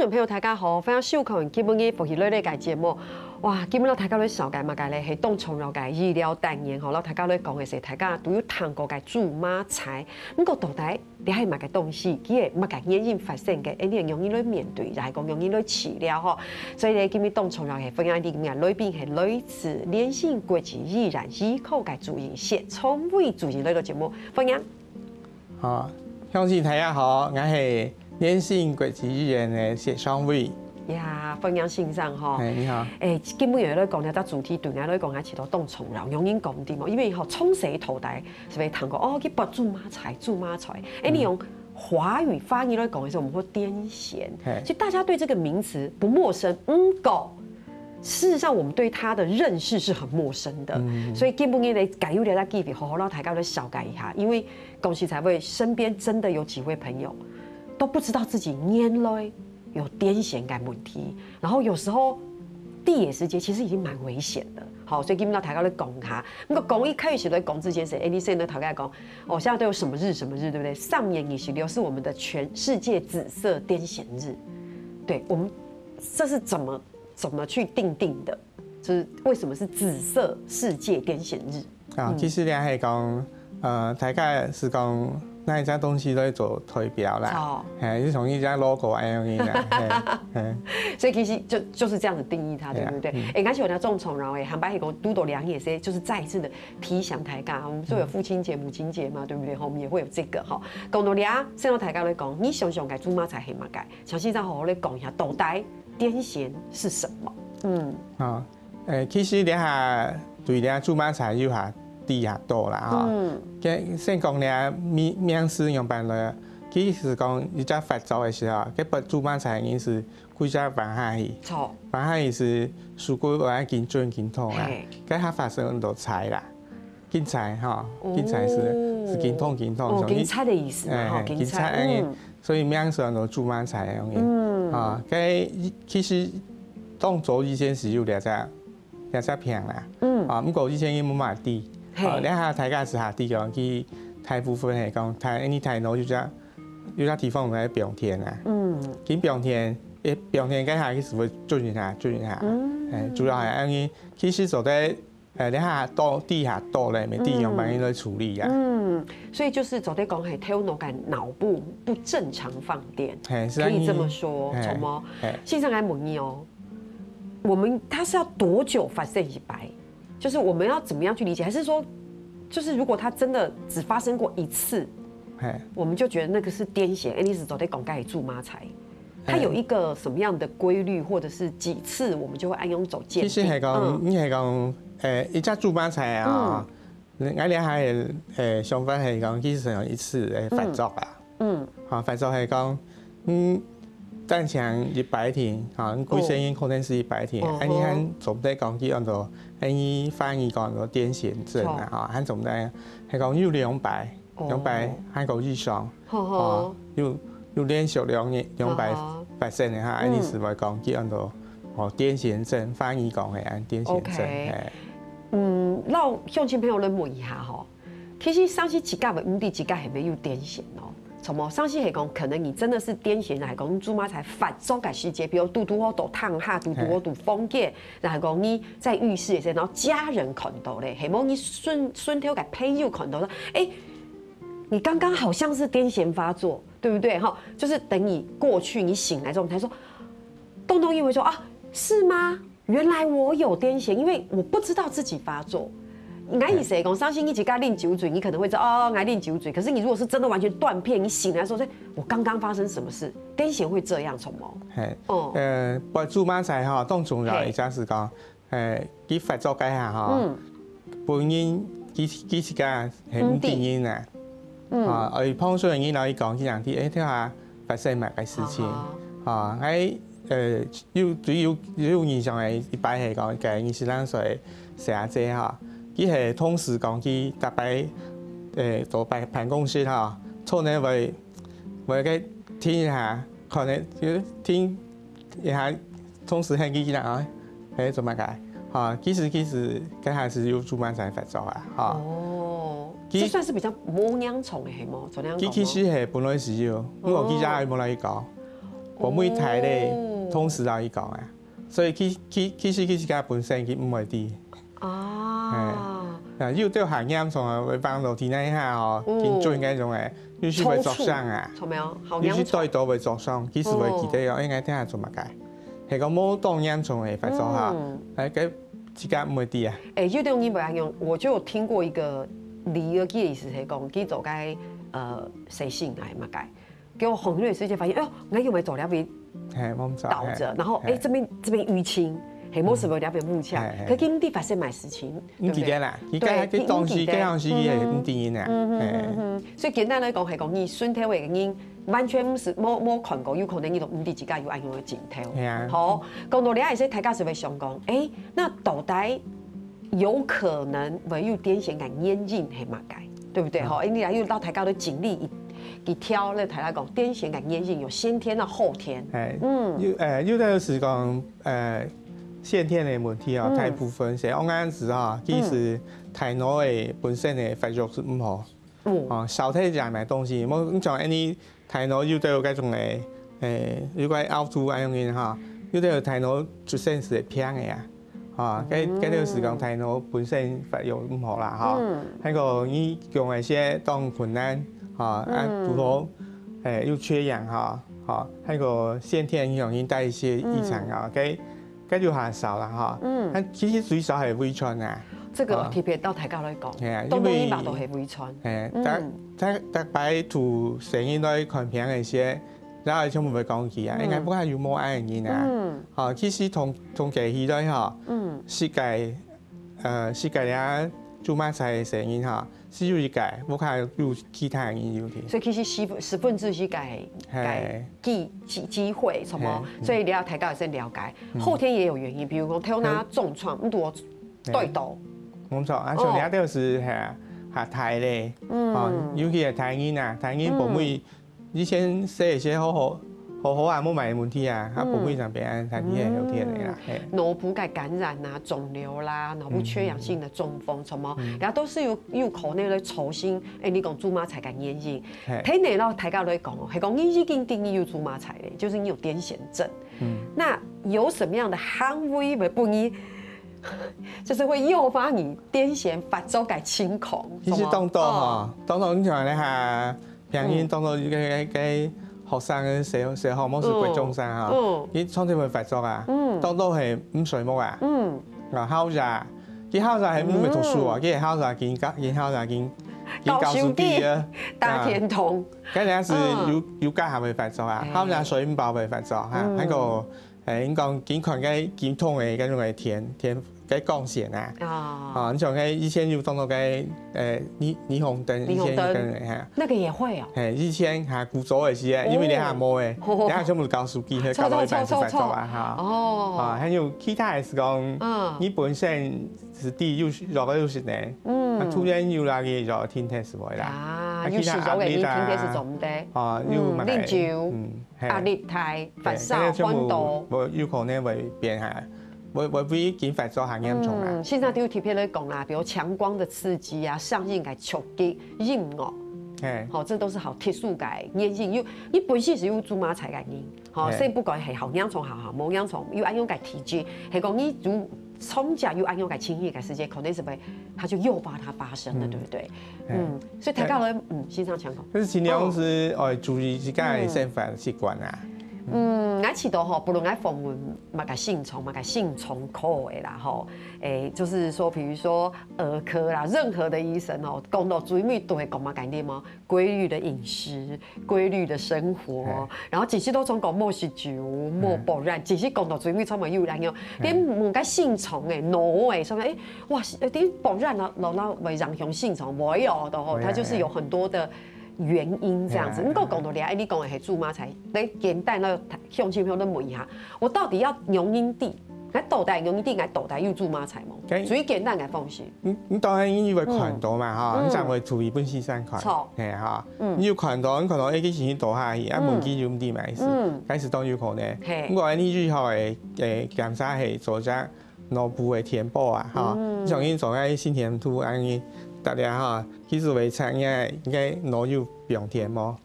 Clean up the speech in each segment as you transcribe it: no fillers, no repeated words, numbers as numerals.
众朋友大家好，欢迎收看基本嘅福喜类类嘅节目。哇，基本上大家咧小解嘛，解咧系当重要嘅医疗单元吼，然后大家咧讲嘅是大家都有谈过嘅驻马财，不过到底你系乜嘅东西，佢系乜嘅原因发生嘅，你容易去面对，又系讲容易去治疗吼。所以咧，今日当重要嘅分享啲咁嘅类别系类似连线国际依然依靠嘅主营线，从未主营呢个节目分享。好，乡亲大家好，我是联信国际医院的谢双伟。呀，分享线上哈，你好。基本上咧讲咧，只主题对我来讲，係似到當重要，容易講啲嘛。因為吼從細到大，是咪談過哦？去博駐馬財，駐馬財。你用華語翻譯來講嘅時候，我們會癲癇，所以大家對這個名詞不陌生。事實上，我們對它的認識是很陌生的，所以基本上咧，解憂了解記好好讓大家來小解一下。因為恭喜才會身邊真的有幾位朋友都不知道自己原來有癲癇感問題，然後有時候地野時節其實已經蠻危險的。好，所以今日大家來講下，那個講一開始來講這件事，你現在大家講，哦，現在都有什麼日什麼日，對不對？3月26是我們的全世界紫色癲癇日，對，我們這是怎麼去定的？就是為什麼是紫色世界癲癇日？啊，其實你係講，大家是講。那一家東西都要做推標啦，係，就從一家 logo 咁樣嘅，所以其實就是這樣子定義它，對不對？而且我哋種重然後誒，韓白係講都多兩也是，就是再一次的提醒大家，我們就有父親節、母親節嘛，對不對？我們也會有這個哈。講到倆，先讓大家來講，你想該做乜才係乜該？詳細再好好來講一下，到底癲癇是什麼？其實你係對倆做乜才有下。地下多啦嚇，先講你面試用辦咧，其實講一隻發作嘅時候，佢不主辦才已是規隻辦下去，辦下去是屬於我係緊張緊痛啊，佢係發生很多災啦，緊災嚇，緊災是緊痛緊痛，哦，緊災的意思嘛，緊災，所以面試很多主辦才容易，啊，佢其實當做以前是有兩隻片啦，啊，不過以前已冇乜地。你下大家是下啲講，佢大部分係講，你睇到有啲地方喺冰天啊，佢冰天嗰下佢是會轉下，主要係因為其實做啲你下多地下多咧，咪地用幫佢來處理啊。所以就是做啲講係睇到個腦部不正常放電，可以這麼說，從麼？線上來問你哦，它是要多久發生一擺？就是我們要怎麼樣去理解，還是說，就是如果它真的只發生過一次，我們就覺得那個是癲癇，你是走在講蓋駐馬財，它有一個什麼樣的規律，或者是幾次，我們就會按用走鑑定。其實係講，你係講，一隻駐馬財啊，我哋係想法係講，其實有一次發作啊，發作係講，正常100天，規聲音可能是100天，你看總得講幾樣多，你翻譯講個癲癇症啊，嚇，總得係講有200係個以上，有連續200%嘅嚇，你是會講幾樣多癲癇症，翻譯講係按癲癇症。讓鄉親朋友嚟問一下吼，其實上次幾家嘅目的幾家係沒有癲癇咯。什麼？上次係講，可能你真的是癲癇，係講駐馬財發作嘅時節，比如嘟嘟我度燙下，嘟嘟我度風結，然後講你在浴室嘅時候，然後家人看到咧，係冇你順條嘅朋友看到啦，你剛剛好像是癲癇發作，對不對？哈，就是等你過去，你醒來之後，才說，東東因為說啊，是嗎？原來我有癲癇，因為我不知道自己發作。我以前講，相信你只加啉酒醉，你可能會知道哦，我啉酒醉。可是你如果是真的完全斷片，你醒來的時候，我剛剛發生什麼事？癲癇會這樣從嗎？係，不駐馬財嚇，當重要，而家是講，佢發作嗰下嚇，本應幾時間係唔定因啊，而碰上你老一講幾樣啲，睇下發生乜嘅事情，喺有印象嘅一擺係講嘅20歲寫者嚇。佢係同時講佢特別做辦公室嚇，坐呢為佢聽一下，可能聽一下同時係佢啦嚇，做乜解嚇？其實佢係是有駐馬財發作啊嚇。哦，這算是比較冇養蟲嘅係冇？佢其實係本來是有，不過佢家係冇嚟講。部每台咧通时都伊讲啊，所以其實自家本身佢唔會啲。啊，要對行啱從啊，會幫到體內下哦，見最嗰種誒，要是會作傷啊，錯沒有？好要是嚴重。對到會作傷，其實會記得哦，應該聽下做乜解，係講冇當嚴重嘅發作下，佢自家唔會啲啊。有啲人不安用，我就有聽過一個離兒嘅意思係講，佢就該誰性癌嘛該，給我很短時間發現，哎呦，我又咪走了邊倒着，然後這邊淤青。係冇什麼兩邊幕牆，佢今地發生埋事情，唔記得啦，而家啲當時嗰陣時係唔掂啊。所以簡單來講係講，你身體嘅人完全冇看過，有可能你都唔知自家有安樣嘅鏡頭。好，講到呢一些大家是會想講，那到底有可能會有癲癇嘅原因係乜嘢？對不對？好，你來又到大家都經歷一挑咧，大家講癲癇嘅原因有先天啊後天。有啲是講先天的問題啊，大部分是我啱時啊，其實大腦的本身的發育是唔好，少體食埋東西，冇像你大腦有啲嗰種嘅如果凹凸咁樣嚇，有啲大腦出生是偏嘅啊，嗰啲是講大腦本身發育唔好啦嚇，嗰個你用嗰些當困難嚇，如果又缺氧嚇，嗰個先天容易帶一些異常啊，咁就還少啦哈，其實最少係遺傳啊。這個特別到大家來講，東東醫療都係遺傳。大擺圖成日都看片嗰些，然後全部會講起啊，應該不係有冇愛人啊。其實同其他都嚇，世界咧做乜菜成日嚇，只有一個，不看有其他人有啲。所以其實十分之一改機會什麼，所以你要大家先了解。後天也有原因，比如講睇那重創，唔多對到。冇錯，啊，像你都是下太咧，尤其係太陰啊，太陰部妹以前寫一些好啊，冇乜問題啊，部妹上邊太啲係有天嚟啦。腦部嘅感染啊、腫瘤啦、腦部缺氧性的中風什麼，然後都是有可能咧重新，你講豬媽才嘅原因。睇嚟咯，大家都講哦，係講你已經定義有豬媽才咧，就是你有癲癇症。那有什麼樣的行為會不你？就是會誘發你癲癇發作嘅情況。其實當你像咧嚇，平時當到嘅學生嘅社項目是貴中生嚇，佢創始會發作啊，當到係唔睡夢啊，考試，佢考試係唔會讀書啊，佢係考試見教書機啊，大天童，嗰陣時有家下會發作啊，考試睡唔飽會發作嚇，喺個應講健康嘅健通嘅嗰種嘅天。嘅光線啊，你像以前有當到嘅霓虹燈，以前那個也會啊。以前嚇古早嘅時啊，因為你下冇嘅，你下全部教書機去教到一半就發作啊嚇。還有其他係講，你本身是啲有個有時咧，突然有那個就天氣是會啦。啊，有時咗嘅你天氣是怎的？啉酒、壓力大、發燒、溫度，有可能會變下。會比見發作還嚴重啊！現在都有特別嚟講啦，比如強光的刺激啊、上癮嘅衝擊、音樂，好，這都是好特殊嘅原因。你本身是有豬媽才嘅因，好，所以不管係好養蟲好冇養蟲，有安樣嘅體質，係講你如從家有安樣嘅情緒嘅世界，可能是會，它就誘發它發生了，對不對？所以大家都欣賞強光。但是盡量是注意自己嘅生活習慣啊。我知道吼，不論我訪問乜個性蟲、乜個性蟲科的啦吼，就是說，比如說兒科啦，任何的醫生哦，講到最尾都會講乜概念嗎？規律的飲食、規律的生活，然後其實都從講莫酗酒、莫暴染，其實講到最尾，充滿有人樣，連某個性蟲腦什麼哇，啲暴染啦，會讓雄性蟲冇有的吼，它就是有很多的。原因這樣子，你講到咧，你講的係豬媽才，你簡單咧向前向你問一下，我到底要用因地，我到底用因地，我到底有豬媽才冇？最簡單嘅方式。你當然你會看到嘛，嚇，你就會注意本身先看，係嚇，你要看到，啲錢倒下去，問幾種啲咪事，開始當要可能，咁個你最後係檢查係做隻腦部嘅填補啊，嚇，你像你做啲心電圖安尼。大家哈，其實會測應該腦有病填麼？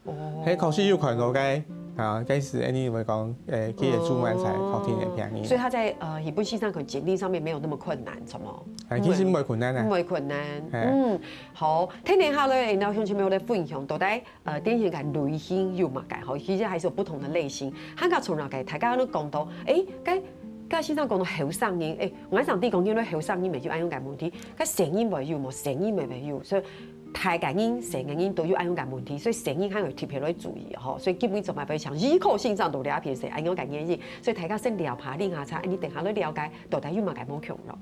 係確實有看到嘅啊，开始你会讲去煮晚菜，靠天的便宜。所以他在日本线上可能简历上面没有那么困难，怎么？其实唔会困难啊，唔会困难。好，听下咧，然后乡亲朋友咧分享，到底典型嘅类型有嘛？介好，其实还是有不同的类型。汉家从来嘅，大家都讲到，介线上讲到后生音，我上啲讲因为后生音咪就按样嘅问题，介声音咪有冇，声音咪有，所以。台嘅音、成嘅音都有按樣嘅問題，所以聲音係要特別來注意嗬。所以基本就咪比如像耳口性上度了解係按樣嘅原因，所以大家先了下練下查，你等下去了解到底有冇嘅冇強咯。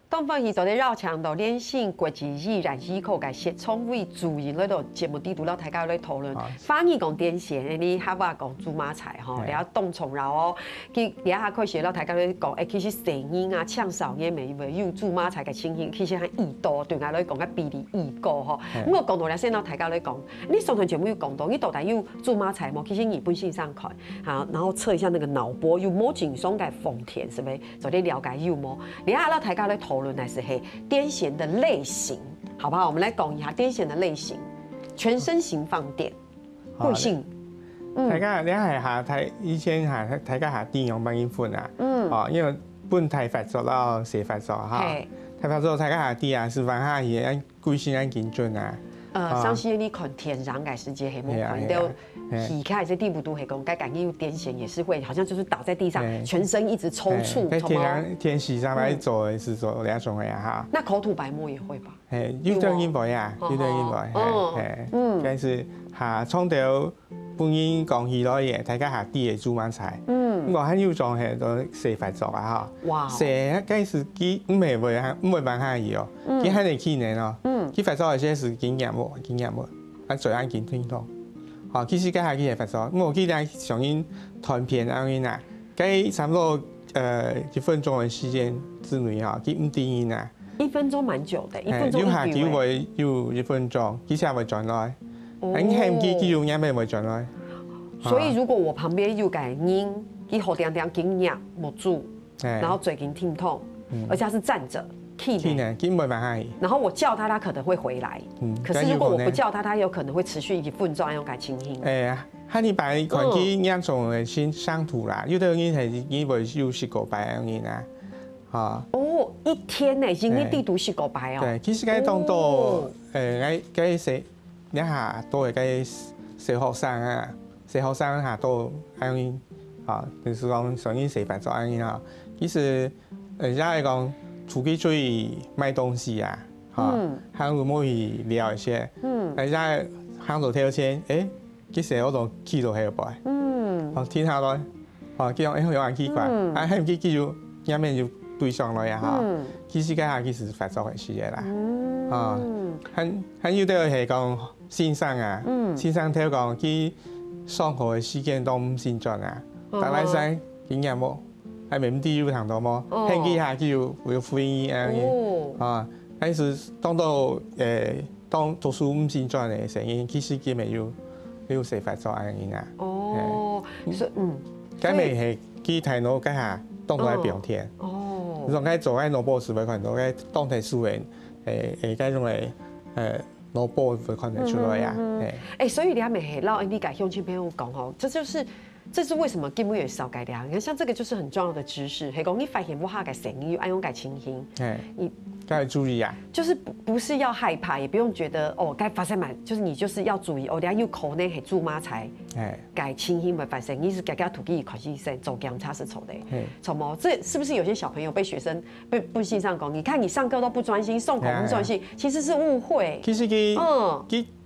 东方宇宙的绕墙度连线国际依然依靠嘅协创会主营嗰度节目地度，大家嚟讨论。翻译讲癫痫，你哈巴讲猪麻菜吼，然后冻虫荏哦，佢底下可以写到大家嚟讲，其实声音啊、呛嗓音未有猪麻菜嘅情形，其实係易多，對我嚟講嘅比例易高吼。咁我講到咧，先到大家嚟講，你上堂節目要講到，你到底有豬麻菜冇？其實日本線上看，好，然後測一下那個腦波有冇緊鬆嘅豐田，是咪？就你了解有冇？底下大家嚟討論。乃是嘿癫痫的类型，好不好？我们来讲一下癫痫的类型，全身型放电，贵姓？大家你係下睇以前係大家下電影幫佢分啊，因為本台發作啦，寫發作哈，台發作大家下啲啊，是翻下嘢按貴姓按緊準啊。相信你看天然改世界黑幕看到，皮开这地步都黑讲，该感觉有癫痫也是会，好像就是倒在地上，全身一直抽搐。天时上来做是做2種嘅哈。那口吐白沫也會吧？有對應該啊，有對應該，但是下創到本應講起來嘢，大家下啲嘢煮晚菜。我很有種係都寫發作啊哈。哇！寫嗰時佢唔係辦下嘢哦，佢喺你去年咯。佢發作嗰些是經驗喎，啊最啱見聽到。哦，其實家下佢係發作，我記得上映短片咁樣啊，佢差不多1分鐘嘅時間之內哈，佢唔定音啊。1分鐘蠻久的，1分鐘一有下佢會有1分鐘，佢先會轉來，你係唔記佢用音咩會轉來？所以如果我旁邊有個音，佢好點點緊壓冇住，然後嘴緊聽痛，而且他是站着。然後我叫他，他可能會回來。可是如果我不叫他，他有可能會持續1分鐘咁嘅情形。哈你把看佢嚴重嘅先傷土啦，有啲人係以為有10個白樣啊，嚇。哦，一天呢已經啲毒10個白哦。對，其實佢當到佢寫一下都係佢小學生啊，小學生下都樣啊，就是講上已寫白咗樣啊，其實人家係講。出去出去賣東西啊，行路冇去聊一些，人家行到跳車，其實我都去到係噃，聽下來，佢講有人奇怪，係唔記記住入面就對上來啊，其實家下其實發作嘅事嘅啦，很有啲係講先生啊，先生聽講佢上課嘅時間都唔先進啊，但係使經驗冇。係咪唔啲要行到麼？輕機下叫會灰啊，但是當到當讀書唔先轉嘅成因，其實佢咪要寫發作嘅啊。哦，所以咁咪係佢睇到家下當到係表現。哦，仲喺做喺腦波時會看到嘅當題書嘅嗰種嘅腦波會看得出來呀。所以你咪係撈你解鄉親朋友講吼，這是為什麼根本也少改良？你看，像這個就是很重要的知識。係講你發現不下改聲音，按用改情形，你該注意啊。就是不是要害怕，也不用覺得哦該發生嘛，就是你就是要注意哦。等下有可能係煮麻菜，改情形會發生，你是改土地考試生做檢查是錯的。錯麼？這是不是有些小朋友被學生不信上講？你看你上課都不專心，送口不專心，其實是誤會。其實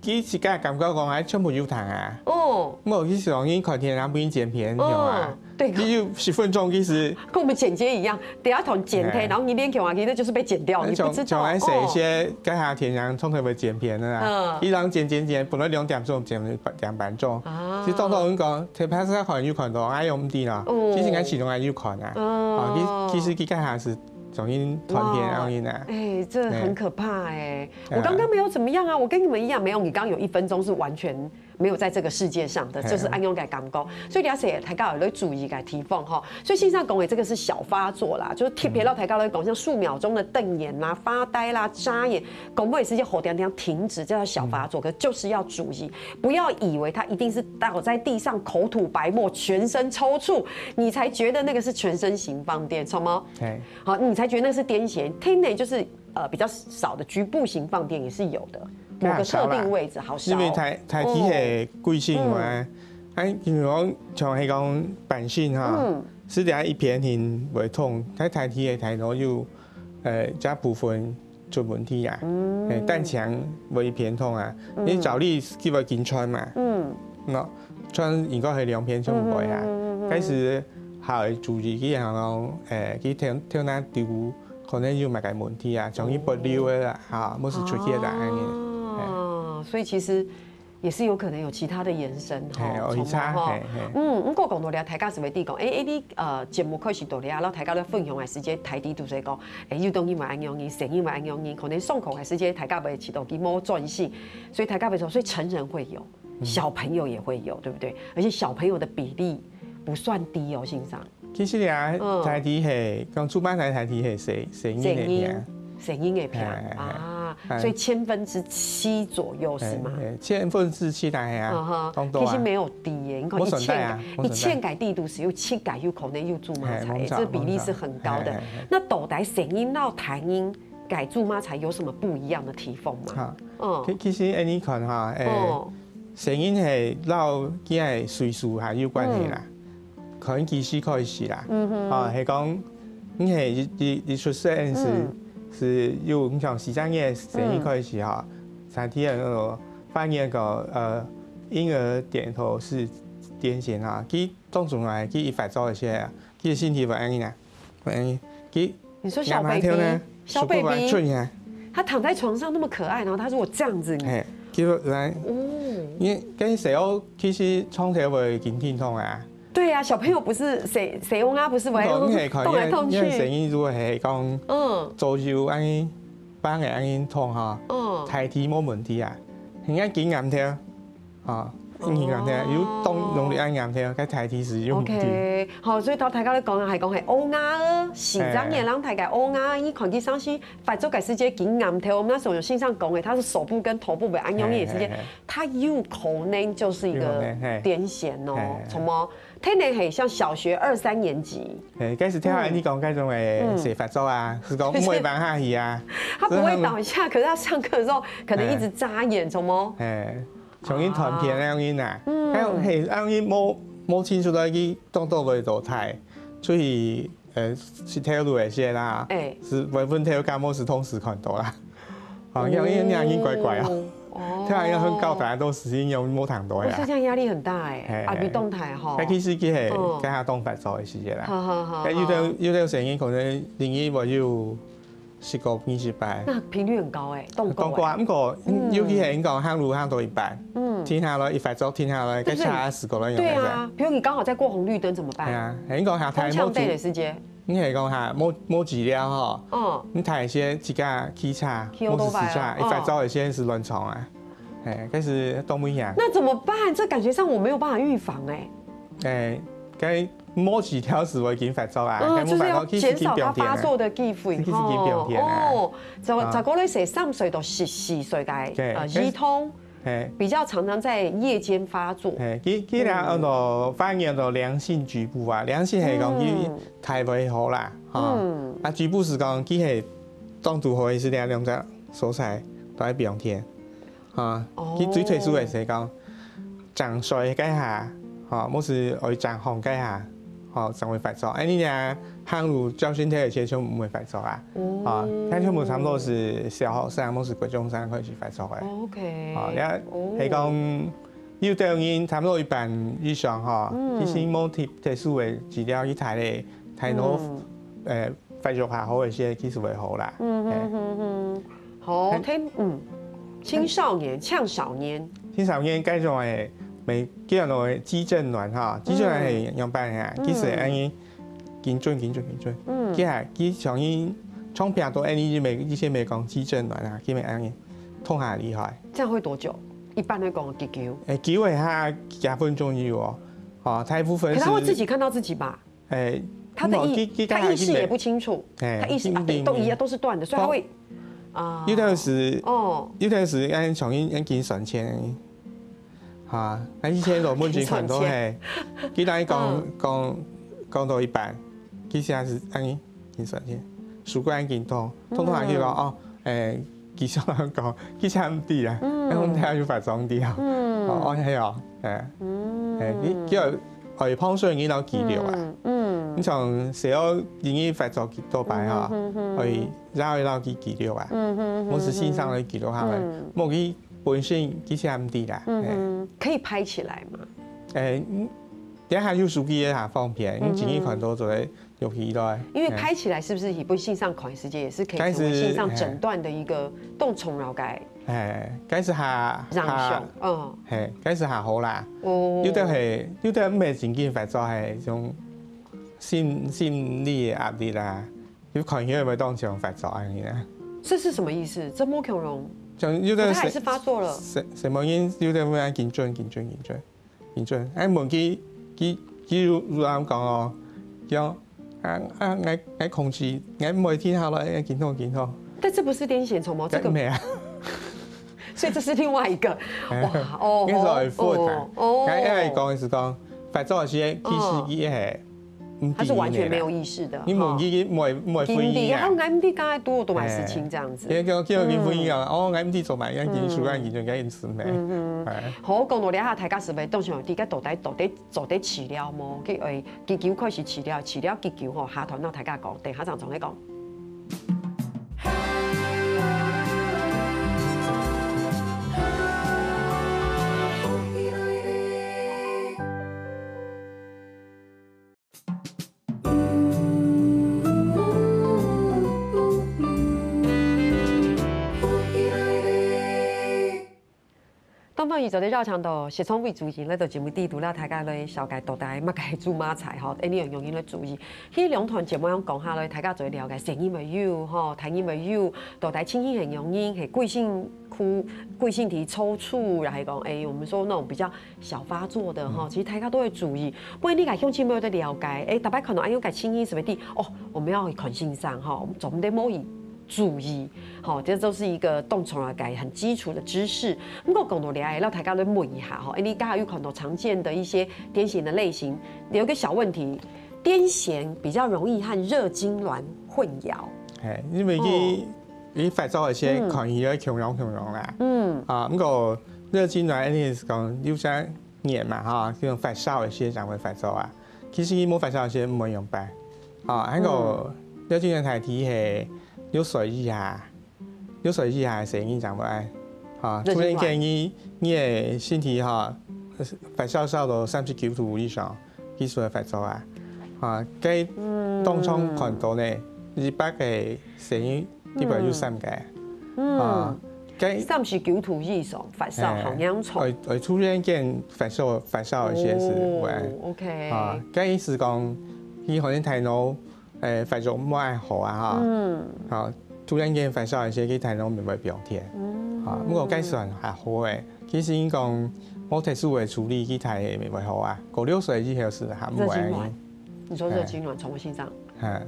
佢自家感覺講係全部要彈啊。哦，冇，其實我已經看天然不用剪片，有啊。對，你有10分鐘，其實跟我們剪接一樣，等下同剪片，然後你練口啊，其實就是被剪掉，你不知道。就愛寫一些家下天然從頭會剪片的啦，一人剪，本來2點鐘剪2分鐘。其實當到咁講，睇拍攝可能要看到，愛用唔啲啦。其實我始終係要看啊。其實佢家下是从因团片安因啊。哎，这很可怕哎！我刚刚没有怎么样啊，我跟你们一样，没有。你刚刚有1分钟是完全没有在这个世界上的，就是安用改刚高，所以了解台高有在注意改提放哈。所以线上讲的这个是小发作啦，就是贴别到台高来讲，像数秒钟的瞪眼啦、发呆啦、眨眼，广播也是些喉点点停止，这叫小发作。可就是要注意，不要以为他一定是倒在地上口吐白沫、全身抽搐，你才觉得那个是全身型放电，懂吗？好，你才觉得那是癫痫。听呢就是比较少的局部型放电也是有的。某个特定位置好少，因为台体系贵性嘛，因为我像係講板性哈，是第一片型為痛，台體嘅台腦有這部分出問題啊，彈牆為偏痛啊，你照你叫佢見穿嘛，喏，穿應該係2片全部會啊，開始係注意佢講佢跳哪條可能有乜嘅問題啊，像佢不溜嘅啦，嚇，冇是出血啦安尼。所以其實也是有可能有其他的延伸哈，有差哈。不過講到咧，大家是咪啲講？你節目開始到咧，然後大家咧分享嘅時間睇啲都係講，有當因為安樣嘢，成因為安樣嘢，可能上課嘅時間大家會起到幾冇專性，所以大家會說，所以成人會有，小朋友也會有，對不對？而且小朋友的比例不算低哦，先生。其實啊，台體係講主辦台體係成因嘅片，成因嘅片啊。所以7%左右是嗎？7%大係啊，其實沒有低耶，你看1000改地圖時有7改有可能有駐馬財，這比例是很高的。那斗台成因到台因改駐馬財有什麼不一樣的提風嗎？其實你看哈，成因係到佢係歲數係有關係啦，可能幾時開始啦，係講你係你出生時。是有你像13月生日開始哈，才體那個發現個嬰兒點頭是癲癇哈，佢當中來佢一發作一些，佢身體不安逸啊，不安逸。你說小 baby 呢？小 baby， 他躺在床上那麼可愛，然後他如果這樣子，叫來，因為跟細佬其實從頭會經痛痛啊。對啊，小朋友不是誰啊，不是會動來動去。因為成因如果係講，左右安尼，幫嘅安尼痛哈，台體冇問題啊，應該幾啱聽，啊，幾啱聽，如果當用力按啱聽，佢台體是有問題。OK， 好，所以到大家咧講係烏鴉啊，時裝嘅人大概烏鴉，伊看起上去發作嘅時間幾啱聽。我們那時候有線上講嘅，他是手部跟頭部被按用力嘅時間，他有可能就是一個癲癇哦，什麼？聽你係像小學2、3年級，嗰時聽下你講嗰種誒寫發作啊，是講唔會放下去啊。他不會倒下，可是他上課的時候可能一直眨眼，什麼？從因團片那樣啊，係那樣冇清楚到佢當到會倒台，所以是跳路嘅些啦，是微分跳加冇是同時看到啦，因為那樣怪怪啊。跳下要很高，大家都使用冇糖多呀。所以這樣壓力很大哎，比動態哈。其實佢係加下動發作嘅時間啦。有啲成因可能另一話要10個20擺。那頻率很高哎，動高。不過尤其係講行路行到一半，停下來一發作停下來，跟差10個人用。對啊，比如你剛好在過紅綠燈怎麼辦？係啊，你講下太冇嘅時間。你係講下冇治療哈，你睇些自家檢查，冇是檢查，一發作有些是亂闖啊。開始都不一樣，那怎麼辦？這感覺上我沒有辦法預防哎。該摸幾條是會經發作啊，就是要減少它發作的機會。哦，就嗰類13歲到14歲嘅兒童，比較常常在夜間發作。佢哋個反映到良性局部啊，良性係講佢太會好啦，啊局部是講佢係當度會是兩隻手勢都喺兩天。佢最特殊嘅係講長水計下，冇是愛長紅計下，就會發作。你哋行路教訓體嘅時就唔會發作啊。睇全部差唔多是小學生，冇是國中生開始發作嘅。OK。係講要對應差唔多1半以上，其實冇特殊嘅治療去睇腦發育下好嘅些，其實會好啦。好，青少年、青少年嗰種係咪叫做肌震亂哈？肌震亂係樣辦嘅，其實係緊準。佢係佢從因冲平都一些没讲肌震暖啊，基本上痛下厉害。这样会多久？一般来讲几球？球会下几分钟有哦，哦，大部分是。可他会自己看到自己吧？他的他意识也不清楚，他意识都一样都是断的，所以他会有陣時有陣時按重新按見神錢，嚇，喺以前羅門主群都係，佢等講到一半，佢先係按見神錢，數個按見通下佢講佢想講佢差唔啲啊，咁我睇下要發裝啲啊，我係啊，佢叫係碰上佢有記錄啊。你從小已經發作幾多擺嚇，去繞一繞佢記錄啊，冇是線上去記錄下來，冇佢本身佢先唔啲啦。可以拍起來嗎？等下有手機一下方便，你自己看到就係有幾多。因為拍起來是不是也不線上看時間也是可以成為線上診斷的一個動蟲擾解？該是下，該是下好啦。有啲咩正經發作係種。心理壓力啦，要看佢係咪當場發作啊？這是什麼意思？這麼強容？他還是發作了？什麼因？有啲咩緊張？哎，門佢如咁講哦，叫我控制，我每天下來健康。但這不是癲癇蟲嗎？這個沒啊。所以這是另外一個。哇哦。呢個係複雜。我因為講是講發作嗰時，其實佢係。他是完全沒有意識的。你冇記冇回應啊？我 MD 剛才多買事情這樣子。叫佢回應啊！我 MD 做埋，因為數間研究緊件事咩？好，講到你下大家是咪當上啲嘅到底做啲治療麼？佢結構開始治療結構吼，下堂讓大家講，等下就同你講。東方宇宙的繞牆度，是從為主義來到節目地圖啦，大家來了解到底乜嘅煮馬菜吼，呢樣用意來注意。喺兩團節目樣講下來，大家就會了解成因為有吼，痰因為有，到底清因很容易係貴性體抽搐，然後講我們說那種比較小發作的哈，其實大家都會注意。不過你講鄉親們有得了解，大家可能按用解清因是咪啲？我們要看線上哈，我們總得摸注意，好，這都是一個動蟲擾解很基礎的知識。不過講到嚟，讓大家來問一下哈，你剛才有看到常見的一些癲癇的類型，有一個小問題，癲癇比較容易和熱痙攣混淆。因為佢發作嗰些可以咧強溶啦。不過熱痙攣呢是講有些熱嘛哈，這種發燒嗰些才會發作啊。其實佢冇發燒嗰些唔會用白。嗰個熱痙攣體體係。有水以下嘅成因就會，突然間你嘅身體發燒到39度以上，佢就會發作啊！佢當場看到呢，200嘅成因基本有3個，39度以上發燒好嚴重。會突然間發燒嘅些是會，OK，佢是講佢可能睇到。發作唔係好啊嚇，突然間發燒一些，佢睇到唔會表現，不過計算係好嘅。其實應講冇特殊嘅處理，佢睇唔會好啊。5、6歲之後是還唔會。你說熱痙攣從我身上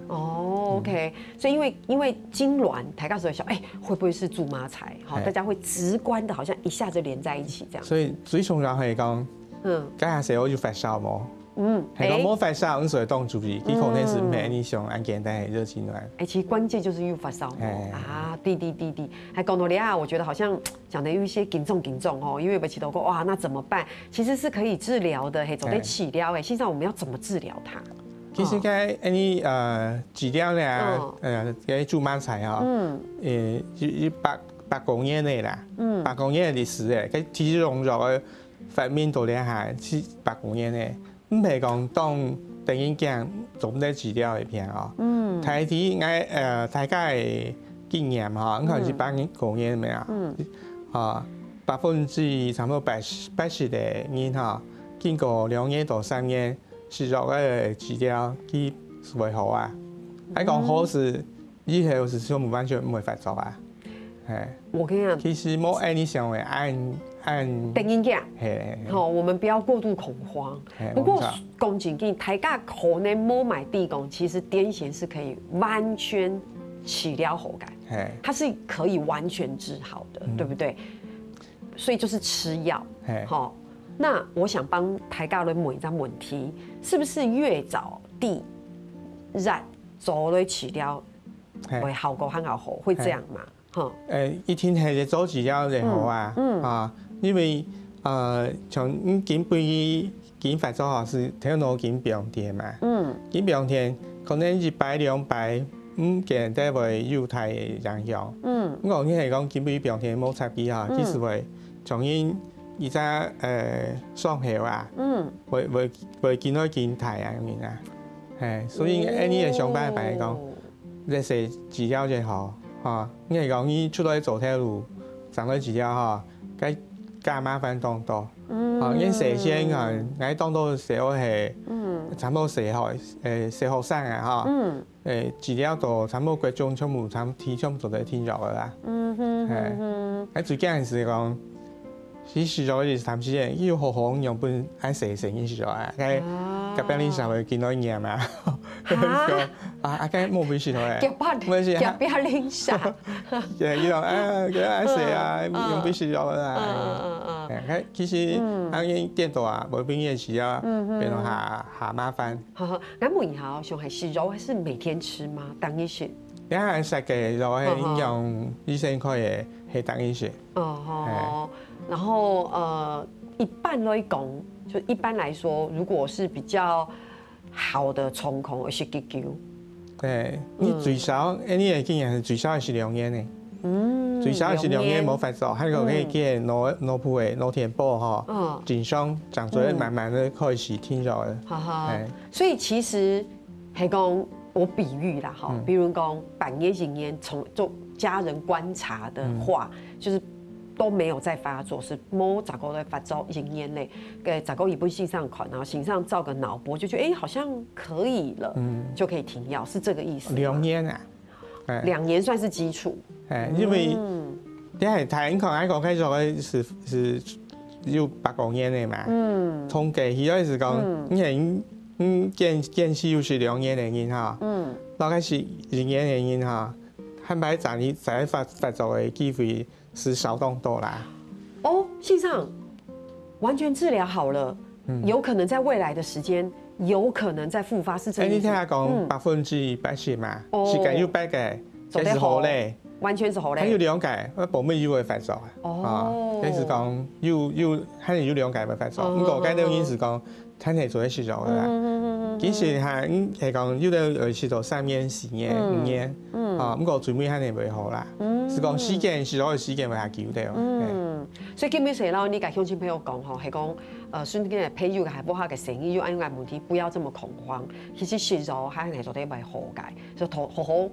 ？OK，所以因為痙攣，大家所以想，會不會是苎麻菜？好，大家會直觀的，好像一下就連在一起這樣。所以最重要係講，家下時候要發燒冇？係講冇發燒，咁所以當注意，佢可能是咩影響案件，但係熱痙攣。其實關鍵就是有發燒對，還講到你啊，我覺得好像講得有一些嚴重哦，因為被起到過，哇，那怎麼辦？其實是可以治療的，總得治療現在我們要怎麼治療它？其實該治療咧，苎麻菜啊，百公年內啦，8公年的歷史誒，佢體重咗發明到咧係700公年內。唔係講當等於講做唔得治療嘅片哦，睇啲大家嘅經驗嚇，可能是8公年咩啊，80%差唔多80%嘅人嚇，經過2年到3年持續嘅治療，佢會好啊。喺講好是以後是說完全唔會發作啊。我跟你講，其實冇按你想的按等因價，好，我們不要過度恐慌。不過講真嘅，大家可能冇買地講，其實癲癇是可以完全起了好感，它是可以完全治好的，對不對？所以就是吃藥，好。那我想幫大家來問一個問題，是不是越早地染做嚟治療，會效果很好，會這樣嗎？一天係嘅做治療就好啊，因為像緊背發作是睇到緊病天嘛，緊病天可能1擺2擺，見得會有太影響。咁講你係講緊背病天冇插機啊，其實會從因而家傷後啊，會見到見太啊咁樣啊，所以呢啲上班嚟講，即係治療就好。你係講你出來做條路，上來治療嚇，該加麻煩當多。因射先啊，我當到社會係差唔多社學生啊嚇，治療到差唔多各種項目，差唔多體重做得挺弱噶啦。最驚是講，其實咗就是談時間，要好好用本按射成件事咗啊，該隔壁啲時候見到嘢嘛。啊！梗冇本事同佢，夾邊領啥？要佢按射啊，用本事咗啦。其實啱電腦啊，冇邊嘢事啊，變到下麻煩。我問一下，上係食肉還是每天吃嗎？當一食？你係食嘅肉係用醫生開嘅，係當一食。然後一般來講，就一般來說，如果是比較好的瞳孔而是急救，你最少，你嘅經驗係最少係2年嘅，最少係2年冇發作，還有可以見腦部嘅腦電波嗬，正常長咗慢慢的開始聽咗嘅。所以其實係講我比喻啦，哈，比如講半夜經驗，從就家人觀察的話，就是都沒有再發作，是摸咋個在發作經驗嘞，給咋個一部線上看，然後線上照個腦波，就覺得好像可以了，就可以停藥，是這個意思。2年啊，2年算是基礎。因為你係睇可能講開咗是要8個月嘅嘛，統計起來是講，你係見識又是2年嘅人哈，大概是1年嘅人哈，係咪再發作嘅機會是少當多啦？線上完全治療好了，有可能在未來的時間，有可能再復發，是這樣。你聽下講180%嘛，是緊要8嘅，這是好咧，完全是好咧。還有2屆，我保密要會發作這是講要還有2屆會發作，咁個階段已經是講睇嚟做一時咗啦。其實係講要到去到3年、4年、5年，咁個最尾肯定會好啦。是講時間是攞時間為下救的。所以基本上呢，你甲鄉親朋友講吼，係講孫經嘅朋友係不好嘅生意，要按個問題，不要這麼恐慌。其實食肉還係做得咪好解，就好好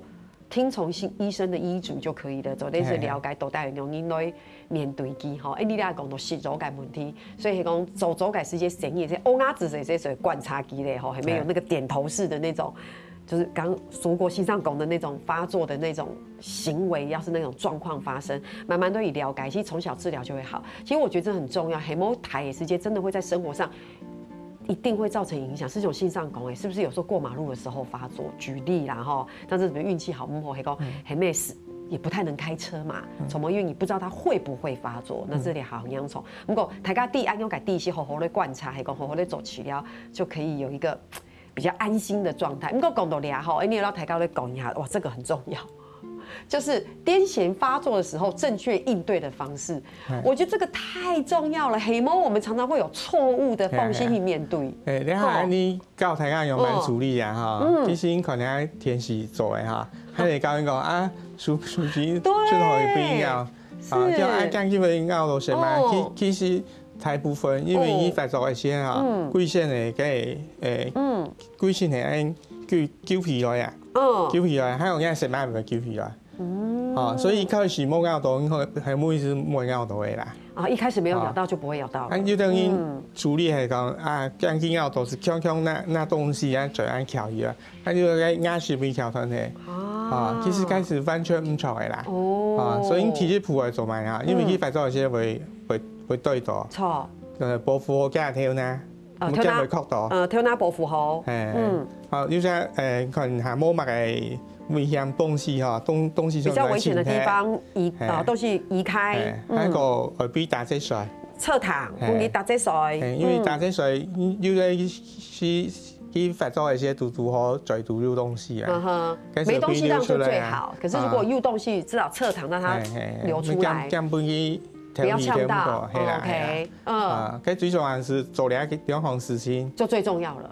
聽從醫生的醫囑就可以了。做啲是了解到底用應來面對佢吼。你哋講到食肉嘅問題，所以係講做嘅是些生意，即歐亞子這些觀察機咧吼，係沒有那個點頭式的那種。就是剛說過線上講的那種發作的那種行為，要是那種狀況發生，慢慢都以了解，其實從小治療就會好。其實我覺得這很重要，黑毛台也是件真的會在生活上一定會造成影響。是種線上講，是不是有時候過馬路的時候發作？舉例啦哈，但是什麼運氣好，黑講黑妹死也不太能開車嘛，從因為你不知道他會不會發作，那這裡好養寵。不過大家第一按用改第一些好好的觀察，黑講好好的做治療，就可以有一個比較安心的狀態。咁講到倆哈，你也要抬高來講一下，哇，這個很重要，就是癲癇發作的時候正確應對的方式。我覺得這個太重要了。黑貓我們常常會有錯誤的風險去面對。你看你教大家用慢處理啊哈，其實可能天時做嘅哈，佢哋教你講啊，數據出去不一樣，啊，叫按降基本咬到什麼，其實。大部分因為伊發作嘅時候，貴線嘅貴線係按救皮來啊，救皮來，香港人食乜唔係救皮來，啊，所以一开始冇咬到，係每次冇咬到嘅啦。啊，一开始没有咬到就不会咬到。啊，就等于处理係講啊，將緊咬到是強那東西啊，再按調伊啊，啊就喺牙齒邊調斷嘅。啊，其實開始完全唔錯嘅啦。哦。啊，所以提起鋪嚟做埋啊，因為佢發作有些會對到。錯。保護好家條呢？唔將佢曲到。條那保護好。好，有些可能下冇乜嘅危險東西哈，東西比較危險的地方東西移開。一個耳邊打積水。側躺，容易打積水。因為打積水，有啲佢發作一些毒或最毒的東西啊。沒東西讓就最好，可是如果有東西，至少側躺讓它流出來。不要嗆到。OK。佢最重要是做兩項事情。就最重要了。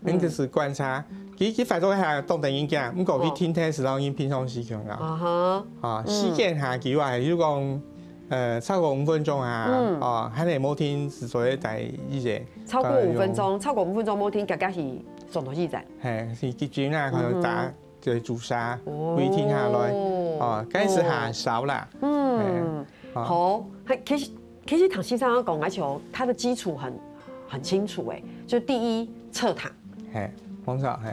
那就是觀察。佢發作下當定影響，唔過佢天天是讓因平常時間啊。時間下佢話係如講超過5分鐘啊，喺你冇聽是做啲第一隻。超過5分鐘冇聽，家家是做到依隻。是結轉啊，佢打就注射，會停下來。開始下手啦。好，其實唐先生講而且他的基礎很清楚誒，就第一側躺。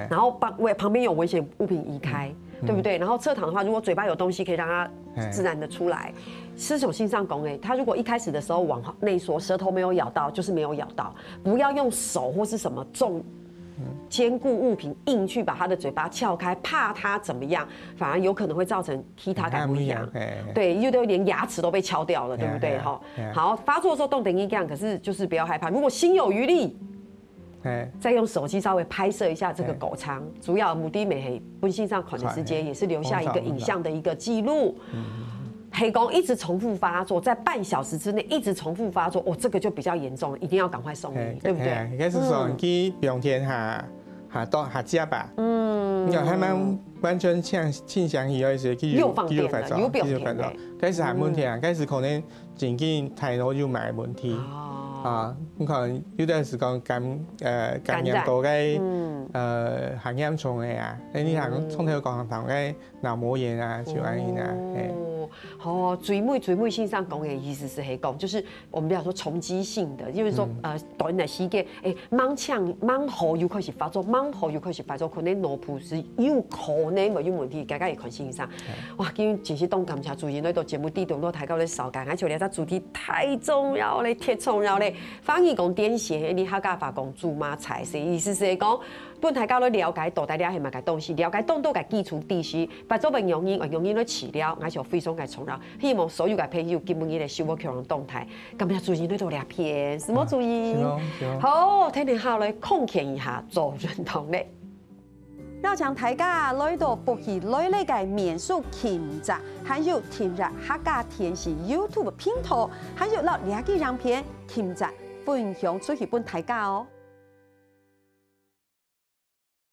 然後旁邊有危險物品移開，對不對？然後側躺的話，如果嘴巴有東西，可以讓它自然的出來。施總信上講，他如果一開始的時候往內縮，舌頭沒有咬到，就是沒有咬到。不要用手或是什麼重堅固物品硬去把他的嘴巴撬開，怕他怎麼樣，反而有可能會造成其他感不一樣。對，因為連牙齒都被敲掉了，對不對？好，發作的時候動等一樣，可是就是不要害怕。如果心有餘力。再用手機稍微拍攝一下這個狗腸，主要目的係本性上可能時間也是留下一個影像的一個記錄。係講一直重複發作，在半小時之內一直重複發作，這個就比較嚴重了，一定要趕快送醫，對不對？應該是說佢病天下接吧，因為他們完全傾向於一些肌肉發作，開始係問題啊，開始可能漸漸太多有埋問題。咁可能有啲時講感染到嘅係嚴重嘅啊，你行從頭講頭嘅腦膜炎啊、血管炎啊。好，嘴妹性上講嘅意思是係講，就是我們比較說重擊性的，因為說短嚟時間，盲腔盲喉又開始發作，可能腦部是有可能會有問題，大家要看心上。哇，今日真是當感謝主持呢度節目啲同都睇到咧少講，而且呢個主題太重要咧，太重要咧。反而講典型，你客家話講苧麻菜是意思是講，本大家都了解到底了係咪個東西，了解當到個基礎知識，把做文容易嚟治療，而且非常嘅重要。希望所有嘅朋友基本嘅生活強嘅動態，咁樣注意呢度兩片，什麼注意？好，聽聽下來空閒一下做運動咧。เรา將大家來到福氣來嚟嘅民俗慶祝，還有聽日客家電視 YouTube 頻道，還有老兩個影片慶祝分享出去俾大家哦。